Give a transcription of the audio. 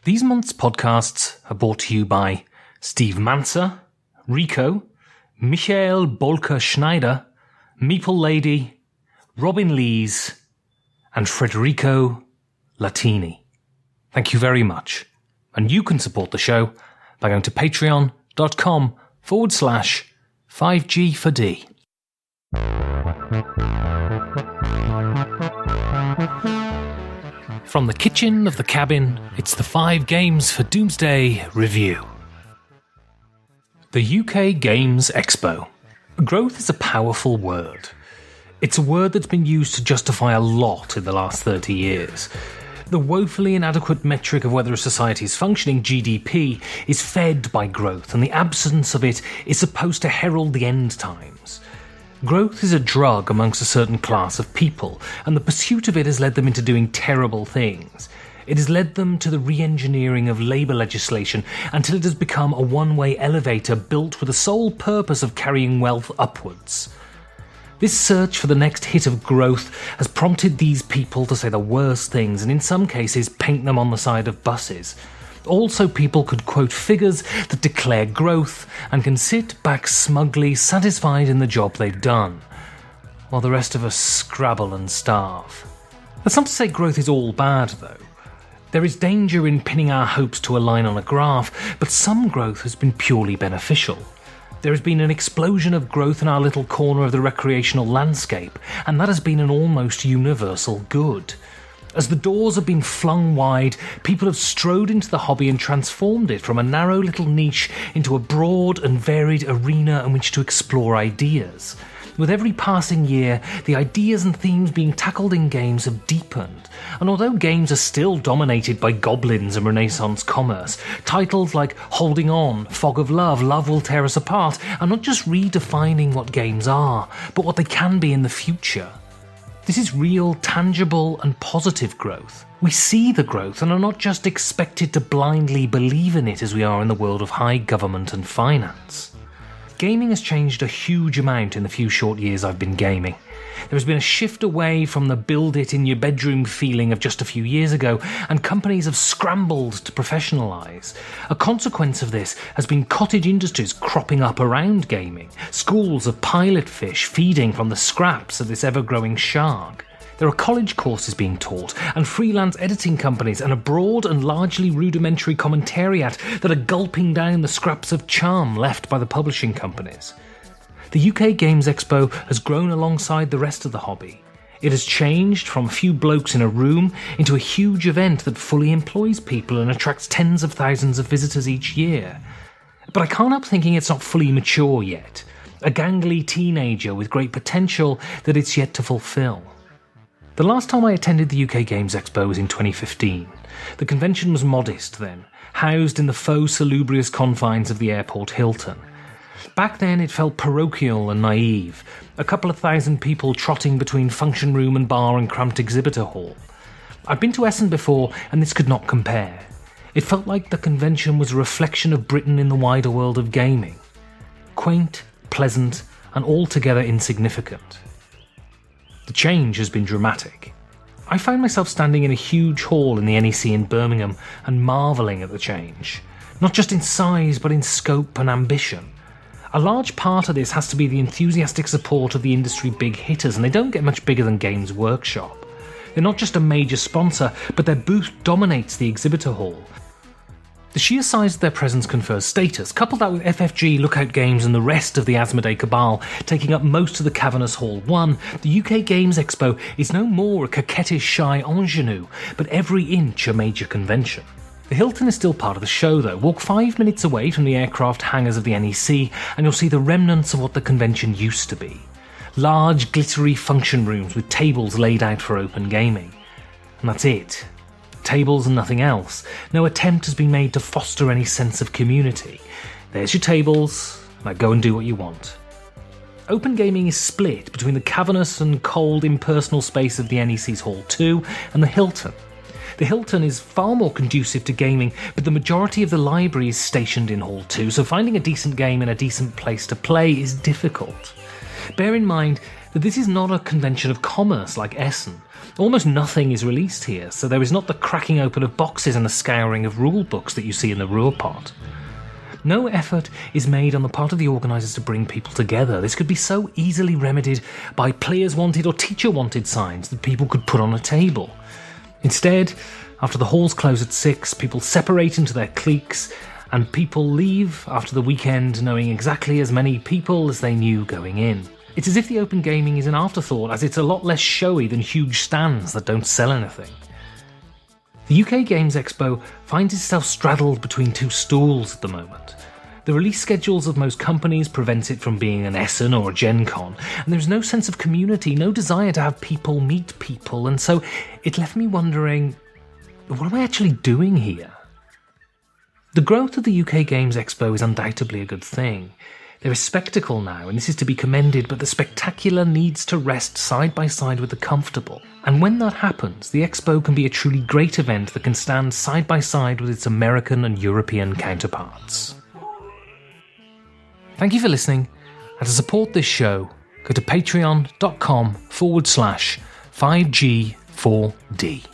These month's podcasts are brought to you by Steve Manser, Rico, Michael Bolker-Schneider, Meeple Lady, Robin Lees, and Federico Latini. Thank you very much. And you can support the show by going to patreon.com/5G4D. From the kitchen of the cabin, it's the 5 Games for Doomsday review. The UK Games Expo. Growth is a powerful word. It's a word that's been used to justify a lot in the last 30 years. The woefully inadequate metric of whether a society is functioning, GDP, is fed by growth, and the absence of it is supposed to herald the end times. Growth is a drug amongst a certain class of people, and the pursuit of it has led them into doing terrible things. It has led them to the re-engineering of labour legislation until it has become a one-way elevator built with the sole purpose of carrying wealth upwards. This search for the next hit of growth has prompted these people to say the worst things, and in some cases paint them on the side of buses. Also, people could quote figures that declare growth and can sit back smugly satisfied in the job they've done, while the rest of us scrabble and starve. That's not to say growth is all bad, though. There is danger in pinning our hopes to a line on a graph, but some growth has been purely beneficial. There has been an explosion of growth in our little corner of the recreational landscape, and that has been an almost universal good. As the doors have been flung wide, people have strode into the hobby and transformed it from a narrow little niche into a broad and varied arena in which to explore ideas. With every passing year, the ideas and themes being tackled in games have deepened, and although games are still dominated by goblins and Renaissance commerce, titles like Holding On, Fog of Love, Love Will Tear Us Apart are not just redefining what games are, but what they can be in the future. This is real, tangible and positive growth. We see the growth and are not just expected to blindly believe in it as we are in the world of high government and finance. Gaming has changed a huge amount in the few short years I've been gaming. There has been a shift away from the build it in your bedroom feeling of just a few years ago, and companies have scrambled to professionalise. A consequence of this has been cottage industries cropping up around gaming, schools of pilot fish feeding from the scraps of this ever-growing shark. There are college courses being taught, and freelance editing companies, and a broad and largely rudimentary commentariat that are gulping down the scraps of charm left by the publishing companies. The UK Games Expo has grown alongside the rest of the hobby. It has changed from a few blokes in a room into a huge event that fully employs people and attracts tens of thousands of visitors each year. But I can't help thinking it's not fully mature yet. A gangly teenager with great potential that it's yet to fulfill. The last time I attended the UK Games Expo was in 2015. The convention was modest then, housed in the faux salubrious confines of the airport Hilton. Back then it felt parochial and naive, a couple of thousand people trotting between function room and bar and cramped exhibitor hall. I'd been to Essen before, and this could not compare. It felt like the convention was a reflection of Britain in the wider world of gaming. Quaint, pleasant, and altogether insignificant. The change has been dramatic. I found myself standing in a huge hall in the NEC in Birmingham and marvelling at the change, not just in size but in scope and ambition. A large part of this has to be the enthusiastic support of the industry big hitters, and they don't get much bigger than Games Workshop. They're not just a major sponsor, but their booth dominates the exhibitor hall. The sheer size of their presence confers status. Couple that with FFG, Lookout Games and the rest of the Asmodee cabal taking up most of the cavernous Hall 1, the UK Games Expo is no more a coquettish shy ingenue, but every inch a major convention. The Hilton is still part of the show though. Walk 5 minutes away from the aircraft hangars of the NEC and you'll see the remnants of what the convention used to be. Large, glittery function rooms with tables laid out for open gaming. And that's it. Tables and nothing else. No attempt has been made to foster any sense of community. There's your tables, now go and do what you want. Open gaming is split between the cavernous and cold impersonal space of the NEC's Hall 2 and the Hilton. The Hilton is far more conducive to gaming, but the majority of the library is stationed in Hall 2, so finding a decent game in a decent place to play is difficult. Bear in mind, This is not a convention of commerce like Essen. Almost nothing is released here, so there is not the cracking open of boxes and the scouring of rule books that you see in the Ruhrpott. No effort is made on the part of the organisers to bring people together. This could be so easily remedied by players wanted or teacher wanted signs that people could put on a table. Instead, after the halls close at 6, people separate into their cliques, and people leave after the weekend knowing exactly as many people as they knew going in. It's as if the open gaming is an afterthought, as it's a lot less showy than huge stands that don't sell anything. The UK Games Expo finds itself straddled between two stools at the moment. The release schedules of most companies prevent it from being an Essen or a Gen Con, and there's no sense of community, no desire to have people meet people, and so it left me wondering, what am I actually doing here? The growth of the UK Games Expo is undoubtedly a good thing. There is spectacle now, and this is to be commended, but the spectacular needs to rest side by side with the comfortable. And when that happens, the Expo can be a truly great event that can stand side by side with its American and European counterparts. Thank you for listening, and to support this show, go to patreon.com/5G4D.